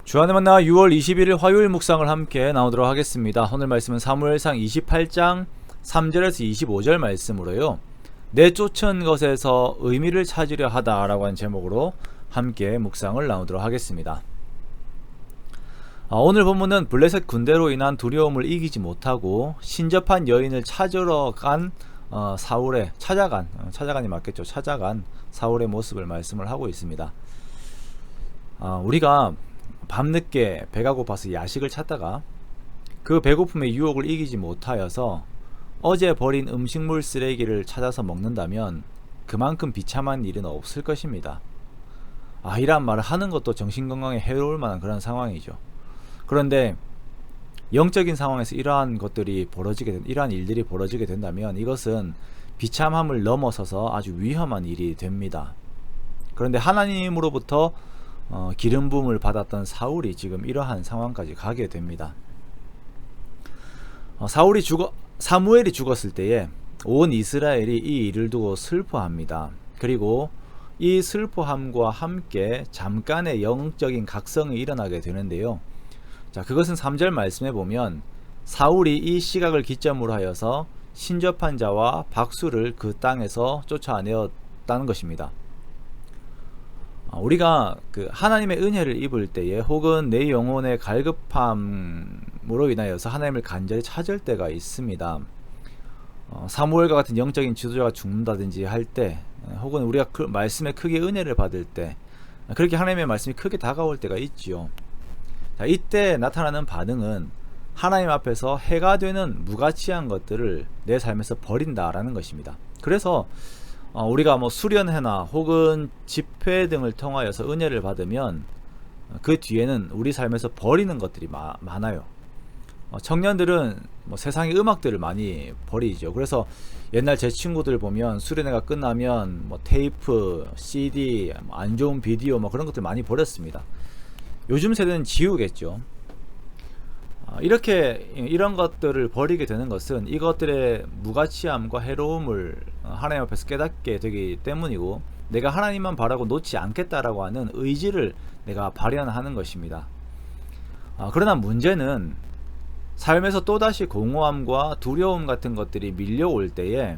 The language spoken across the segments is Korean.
주안의 만나 6월 21일 화요일 묵상을 함께 나오도록 하겠습니다. 오늘 말씀은 사무엘상 28장 3절에서 25절 말씀으로요. 내쫓은 것에서 의미를 찾으려 하다라고 하는 제목으로 함께 묵상을 나누도록 하겠습니다. 오늘 본문은 블레셋 군대로 인한 두려움을 이기지 못하고 신접한 여인을 찾으러 간 찾아간이 맞겠죠. 찾아간 사울의 모습을 말씀을 하고 있습니다. 우리가 밤늦게 배가 고파서 야식을 찾다가 그 배고픔의 유혹을 이기지 못하여서 어제 버린 음식물 쓰레기를 찾아서 먹는다면 그만큼 비참한 일은 없을 것입니다. 이란 말을 하는 것도 정신건강에 해로울 만한 그런 상황이죠. 그런데 영적인 상황에서 이러한 일들이 벌어지게 된다면 이것은 비참함을 넘어서서 아주 위험한 일이 됩니다. 그런데 하나님으로부터 기름 부음을 받았던 사울이 지금 이러한 상황까지 가게 됩니다. 사무엘이 죽었을 때에 온 이스라엘이 이 일을 두고 슬퍼합니다. 그리고 이 슬퍼함과 함께 잠깐의 영적인 각성이 일어나게 되는데요. 그것은 3절 말씀에 보면 사울이 이 시각을 기점으로 하여서 신접한 자와 박수를 그 땅에서 쫓아내었다는 것입니다. 우리가 하나님의 은혜를 입을 때에 혹은 내 영혼의 갈급함으로 인하여서 하나님을 간절히 찾을 때가 있습니다. 사무엘과 같은 영적인 지도자가 죽는다든지 할 때, 혹은 우리가 그 말씀에 크게 은혜를 받을 때, 그렇게 하나님의 말씀이 크게 다가올 때가 있지요. 이때 나타나는 반응은 하나님 앞에서 해가 되는 무가치한 것들을 내 삶에서 버린다라는 것입니다. 그래서 우리가 수련회나 혹은 집회 등을 통하여서 은혜를 받으면 그 뒤에는 우리 삶에서 버리는 것들이 많아요. 청년들은 세상의 음악들을 많이 버리죠. 그래서 옛날 제 친구들 보면 수련회가 끝나면 테이프, CD, 안 좋은 비디오 그런 것들 많이 버렸습니다. 요즘 세대는 지우겠죠. 이런 것들을 버리게 되는 것은 이것들의 무가치함과 해로움을 하나님 앞에서 깨닫게 되기 때문이고, 내가 하나님만 바라고 놓지 않겠다라고 하는 의지를 내가 발현하는 것입니다. 그러나 문제는 삶에서 또다시 공허함과 두려움 같은 것들이 밀려올 때에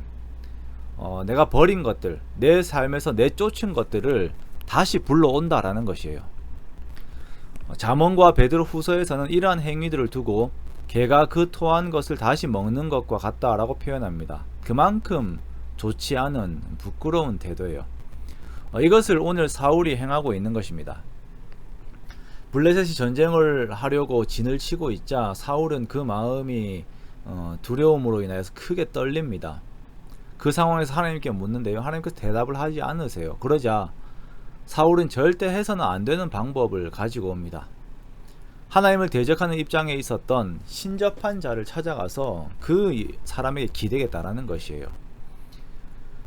내가 버린 것들, 내 삶에서 내쫓은 것들을 다시 불러온다라는 것이에요. 잠언과 베드로 후서에서는 이러한 행위들을 두고 개가 그 토한 것을 다시 먹는 것과 같다라고 표현합니다. 그만큼 좋지 않은 부끄러운 태도예요. 이것을 오늘 사울이 행하고 있는 것입니다. 블레셋이 전쟁을 하려고 진을 치고 있자 사울은 그 마음이 두려움으로 인해서 크게 떨립니다. 그 상황에서 하나님께 묻는데요, 하나님께서 대답을 하지 않으세요. 그러자 사울은 절대 해서는 안 되는 방법을 가지고 옵니다. 하나님을 대적하는 입장에 있었던 신접한 자를 찾아가서 그 사람에게 기대겠다라는 것이에요.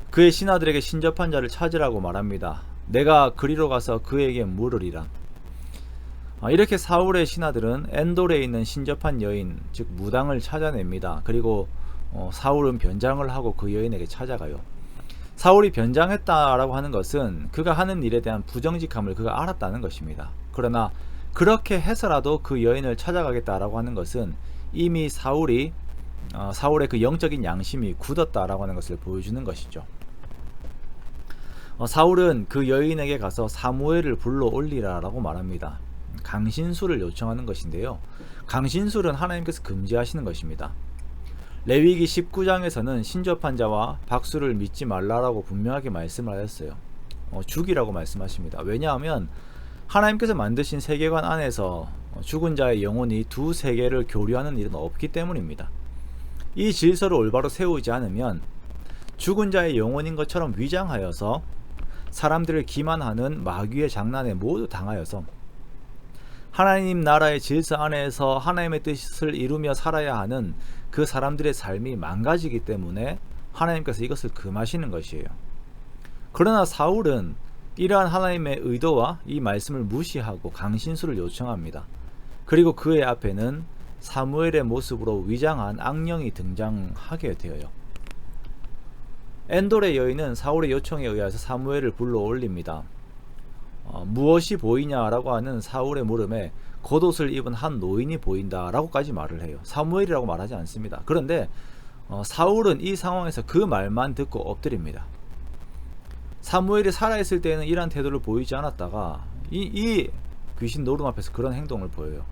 그의 신하들에게 신접한 자를 찾으라고 말합니다. 내가 그리로 가서 그에게 물으리라. 이렇게 사울의 신하들은 엔돌에 있는 신접한 여인, 즉 무당을 찾아냅니다. 그리고 사울은 변장을 하고 그 여인에게 찾아가요. 사울이 변장했다라고 하는 것은 그가 하는 일에 대한 부정직함을 그가 알았다는 것입니다. 그러나 그렇게 해서라도 그 여인을 찾아가겠다라고 하는 것은 이미 사울의 그 영적인 양심이 굳었다라고 하는 것을 보여주는 것이죠. 사울은 그 여인에게 가서 사무엘을 불러 올리라라고 말합니다. 강신술을 요청하는 것인데요, 강신술은 하나님께서 금지하시는 것입니다. 레위기 19장에서는 신접한 자와 박수를 믿지 말라라고 분명하게 말씀을 하였어요. 죽이라고 말씀하십니다. 왜냐하면 하나님께서 만드신 세계관 안에서 죽은 자의 영혼이 두 세계를 교류하는 일은 없기 때문입니다. 이 질서를 올바로 세우지 않으면 죽은 자의 영혼인 것처럼 위장하여서 사람들을 기만하는 마귀의 장난에 모두 당하여서 하나님 나라의 질서 안에서 하나님의 뜻을 이루며 살아야 하는 그 사람들의 삶이 망가지기 때문에 하나님께서 이것을 금하시는 것이에요. 그러나 사울은 이러한 하나님의 의도와 이 말씀을 무시하고 강신술을 요청합니다. 그리고 그의 앞에는 사무엘의 모습으로 위장한 악령이 등장하게 되어요. 엔돌의 여인은 사울의 요청에 의해서 사무엘을 불러 올립니다. 무엇이 보이냐라고 하는 사울의 물음에 겉옷을 입은 한 노인이 보인다라고까지 말을 해요. 사무엘이라고 말하지 않습니다. 그런데 사울은 이 상황에서 그 말만 듣고 엎드립니다. 사무엘이 살아있을 때는 이러한 태도를 보이지 않았다가 이 귀신 노름 앞에서 그런 행동을 보여요.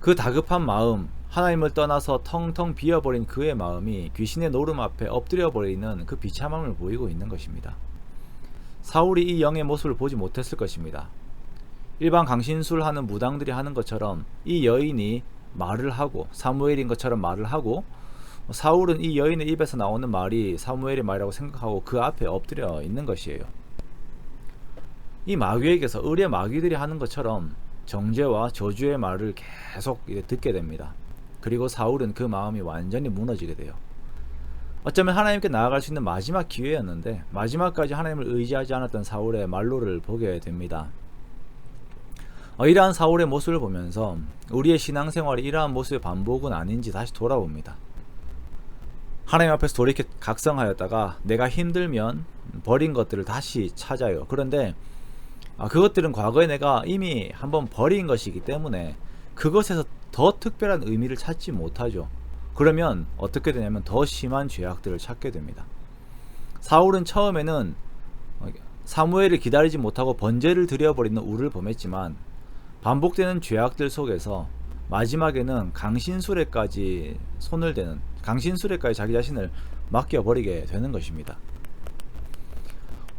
그 다급한 마음, 하나님을 떠나서 텅텅 비어버린 그의 마음이 귀신의 노름 앞에 엎드려버리는 그 비참함을 보이고 있는 것입니다. 사울이 이 영의 모습을 보지 못했을 것입니다. 일반 강신술하는 무당들이 하는 것처럼 이 여인이 말을 하고 사무엘인 것처럼 말을 하고, 사울은 이 여인의 입에서 나오는 말이 사무엘의 말이라고 생각하고 그 앞에 엎드려 있는 것이에요. 이 마귀에게서 의뢰 마귀들이 하는 것처럼 정죄와 저주의 말을 계속 듣게 됩니다. 그리고 사울은 그 마음이 완전히 무너지게 돼요. 어쩌면 하나님께 나아갈 수 있는 마지막 기회였는데 마지막까지 하나님을 의지하지 않았던 사울의 말로를 보게 됩니다. 이러한 사울의 모습을 보면서 우리의 신앙생활이 이러한 모습의 반복은 아닌지 다시 돌아봅니다. 하나님 앞에서 돌이켜 각성하였다가 내가 힘들면 버린 것들을 다시 찾아요. 그런데 그것들은 과거에 내가 이미 한번 버린 것이기 때문에 그것에서 더 특별한 의미를 찾지 못하죠. 그러면 어떻게 되냐면 더 심한 죄악들을 찾게 됩니다. 사울은 처음에는 사무엘을 기다리지 못하고 번제를 드려버리는 우를 범했지만 반복되는 죄악들 속에서 마지막에는 강신술에까지 손을 대는, 강신술에까지 자기 자신을 맡겨버리게 되는 것입니다.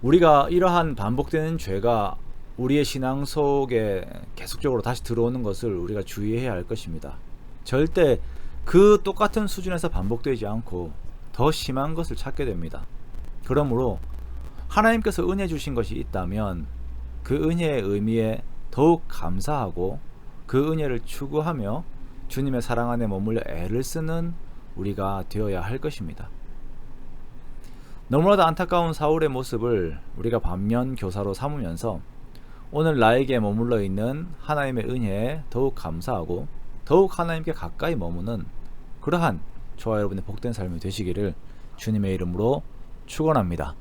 우리가 이러한 반복되는 죄가 우리의 신앙 속에 계속적으로 다시 들어오는 것을 우리가 주의해야 할 것입니다. 절대 그 똑같은 수준에서 반복되지 않고 더 심한 것을 찾게 됩니다. 그러므로 하나님께서 은혜 주신 것이 있다면 그 은혜의 의미에 더욱 감사하고 그 은혜를 추구하며 주님의 사랑 안에 머물러 애를 쓰는 우리가 되어야 할 것입니다. 너무나도 안타까운 사울의 모습을 우리가 반면 교사로 삼으면서 오늘 나에게 머물러 있는 하나님의 은혜에 더욱 감사하고 더욱 하나님께 가까이 머무는 그러한 저와 여러분의 복된 삶이 되시기를 주님의 이름으로 축원합니다.